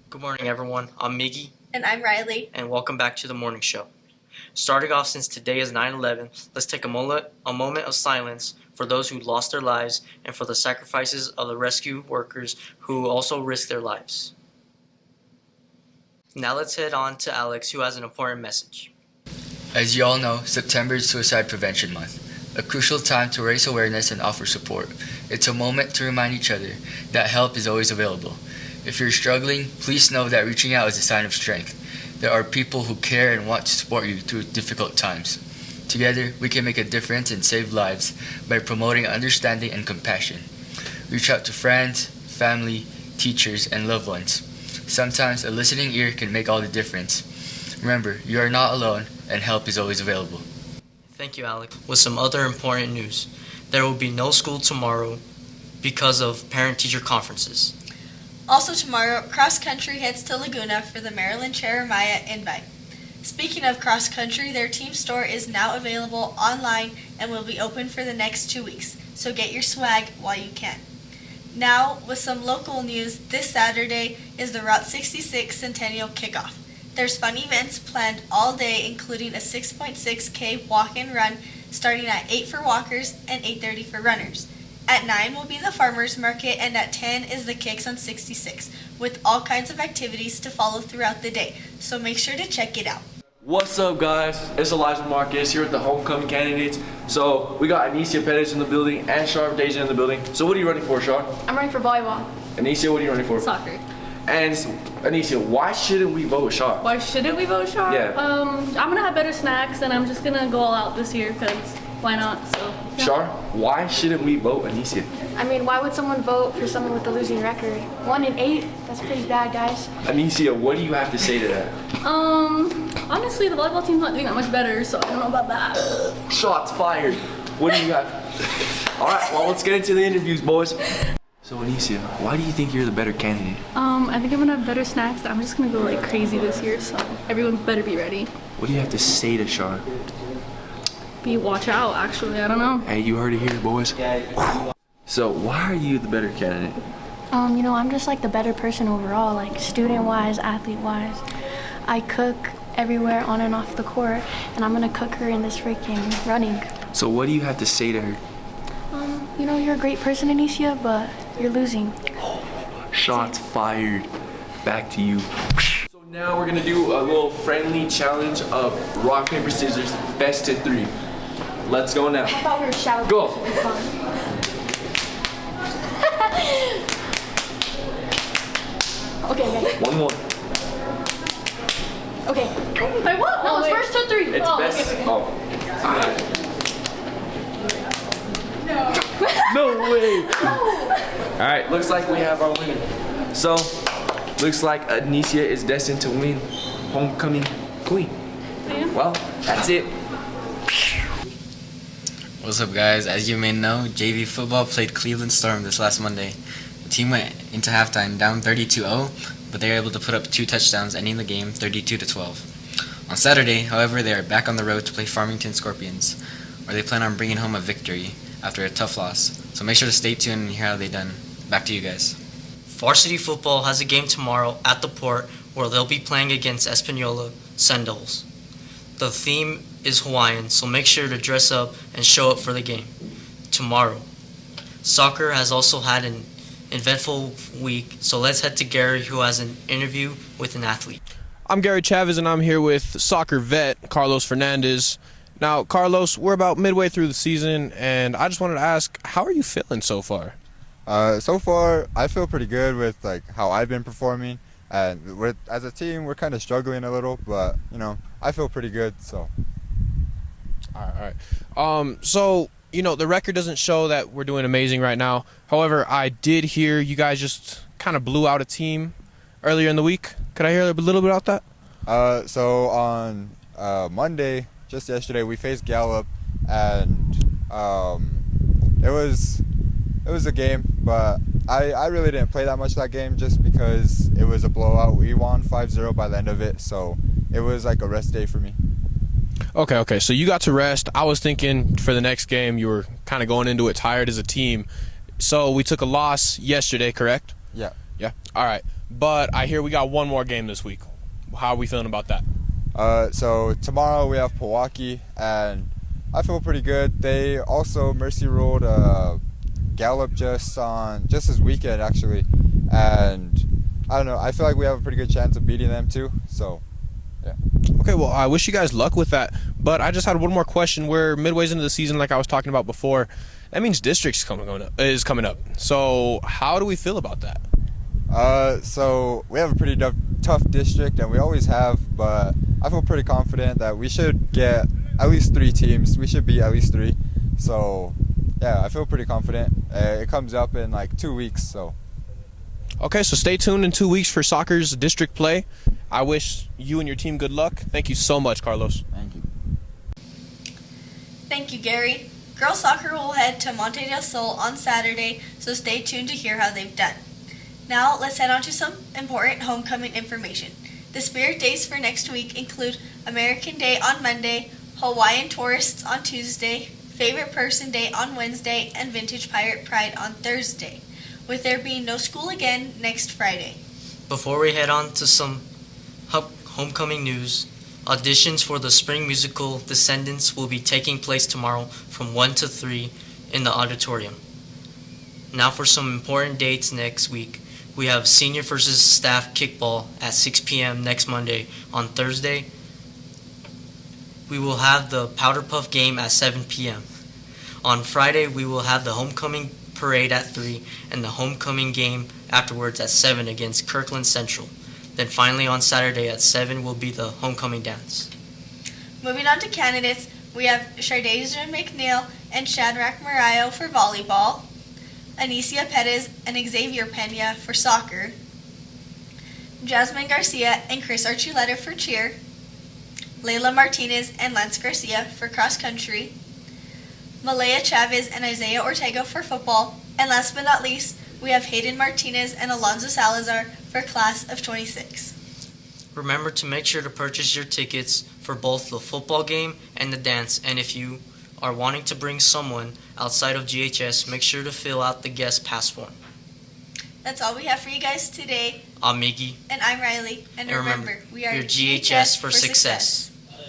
Good morning, everyone. I'm Miggy, And I'm Riley. and welcome back to the morning show. Starting off, since today is 9/11, let's take a moment of silence for those who lost their lives and for the sacrifices of the rescue workers who also risked their lives. Now let's head on to Alex, who has an important message. As you all know, September is Suicide Prevention Month, a crucial time to raise awareness and offer support. It's a moment to remind each other that help is always available. If you're struggling, please know that reaching out is a sign of strength. There are people who care and want to support you through difficult times. Together, we can make a difference and save lives by promoting understanding and compassion. Reach out to friends, family, teachers, and loved ones. Sometimes a listening ear can make all the difference. Remember, you are not alone, and help is always available. Thank you, Alex. With some other important news, there will be no school tomorrow because of parent-teacher conferences. Also tomorrow, cross country heads to Laguna for the Maryland Cherimiah Invite. Speaking of cross country, their team store is now available online and will be open for the next 2 weeks, so get your swag while you can. Now, with some local news, this Saturday is the Route 66 Centennial Kickoff. There's fun events planned all day, including a 6.6K walk and run starting at 8 for walkers and 8:30 for runners. At 9 will be the farmers market, and at 10 is the Kicks on 66, with all kinds of activities to follow throughout the day, so make sure to check it out. What's up, guys? It's Elijah Marquez here with the homecoming candidates. So we got Anicia Perez in the building and Sharp Deja in the building. So what are you running for, Sharp? I'm running for volleyball. Anicia, what are you running for? Soccer. And Anicia, why shouldn't we vote Sharp? Why shouldn't we vote Sharp? Yeah. I'm gonna have better snacks and I'm just gonna go all out this year because why not? So. Yeah. Sharp, why shouldn't we vote Anicia? I mean, why would someone vote for someone with a losing record? 1-8, that's pretty bad, guys. Anicia, what do you have to say to that? Honestly, the volleyball team's not doing that much better, so I don't know about that. Shots fired. What do you have? All right, well, let's get into the interviews, boys. So Anicia, why do you think you're the better candidate? I think I'm gonna have better snacks. I'm just gonna go like crazy this year, so everyone better be ready. What do you have to say to Sharp? Watch out, actually, I don't know. Hey, you heard it here, boys. So why are you the better candidate? I'm just like the better person overall, like student-wise, athlete-wise. I cook everywhere on and off the court, and I'm gonna cook her in this freaking running. So what do you have to say to her? You're a great person, Anicia, but you're losing. Shots fired. Back to you. So now we're gonna do a little friendly challenge of rock, paper, scissors, best of 3. Let's go now. I thought we were shouting. Go. Okay. 1-1. Okay. Wait, what? No, it's first to 3. It's best. Okay. Oh. No way. All right. Looks like we have our winner. So, looks like Anicia is destined to win homecoming queen. Yeah. Well, that's it. What's up, guys? As you may know, JV football played Cleveland Storm this last Monday. The team went into halftime down 32-0, but they were able to put up 2 touchdowns, ending the game 32-12. On Saturday, however, they are back on the road to play Farmington Scorpions, where they plan on bringing home a victory after a tough loss. So make sure to stay tuned and hear how they done. Back to you guys. Varsity football has a game tomorrow at the Port where they'll be playing against Espanola Sandals. The theme is Hawaiian, so make sure to dress up and show up for the game tomorrow. Soccer has also had an eventful week, so let's head to Gary, who has an interview with an athlete. I'm Gary Chavez, and I'm here with soccer vet Carlos Fernandez. Now, Carlos, we're about midway through the season, and I just wanted to ask, how are you feeling so far? So far, I feel pretty good with how I've been performing, and as a team, we're kind of struggling a little, but I feel pretty good. So. All right. So the record doesn't show that we're doing amazing right now. However, I did hear you guys just kind of blew out a team earlier in the week. Could I hear a little bit about that? So on Monday, just yesterday, we faced Gallup, and it was a game, but I really didn't play that much that game just because it was a blowout. We won 5-0 by the end of it, so it was like a rest day for me. Okay. So you got to rest. I was thinking for the next game you were kind of going into it tired as a team. So we took a loss yesterday, correct? Yeah. Yeah. All right. but I hear we got one more game this week. How are we feeling about that? So tomorrow we have Milwaukee, and I feel pretty good. They also mercy ruled Gallup just this weekend actually, and I don't know. I feel like we have a pretty good chance of beating them too. So, yeah. Okay, well, I wish you guys luck with that. But I just had one more question. We're midways into the season, like I was talking about before. That means districts is coming up. So how do we feel about that? So we have a pretty tough district, and we always have. But I feel pretty confident that we should get at least 3 teams. We should beat at least 3. So, yeah, I feel pretty confident. It comes up in like 2 weeks, so. Okay, so stay tuned in 2 weeks for soccer's district play. I wish you and your team good luck. Thank you so much, Carlos. Thank you. Thank you, Gary. Girls soccer will head to Monte del Sol on Saturday, so stay tuned to hear how they've done. Now, let's head on to some important homecoming information. The Spirit Days for next week include American Day on Monday, Hawaiian Tourists on Tuesday, Favorite Person Day on Wednesday, and Vintage Pirate Pride on Thursday, with there being no school again next Friday. Before we head on to some homecoming news, auditions for the spring musical Descendants will be taking place tomorrow from 1 to 3 in the auditorium. Now for some important dates next week. We have senior versus staff kickball at 6 p.m. next Monday. On Thursday, we will have the Powder Puff game at 7 p.m. On Friday, we will have the homecoming parade at 3 and the homecoming game afterwards at 7 against Kirkland Central. Then finally on Saturday at 7 will be the homecoming dance. Moving on to candidates, we have Shardasia McNeil and Shadrach Marayo for volleyball, Anicia Perez and Xavier Pena for soccer, Jasmine Garcia and Chris Archuleta for cheer, Layla Martinez and Lance Garcia for cross country, Malaya Chavez and Isaiah Ortega for football, and last but not least, we have Hayden Martinez and Alonzo Salazar for class of 26. Remember to make sure to purchase your tickets for both the football game and the dance, and if you are wanting to bring someone outside of GHS, make sure to fill out the guest pass form. That's all we have for you guys today. I'm Miggy. And I'm Riley. And And remember, we are GHS for success.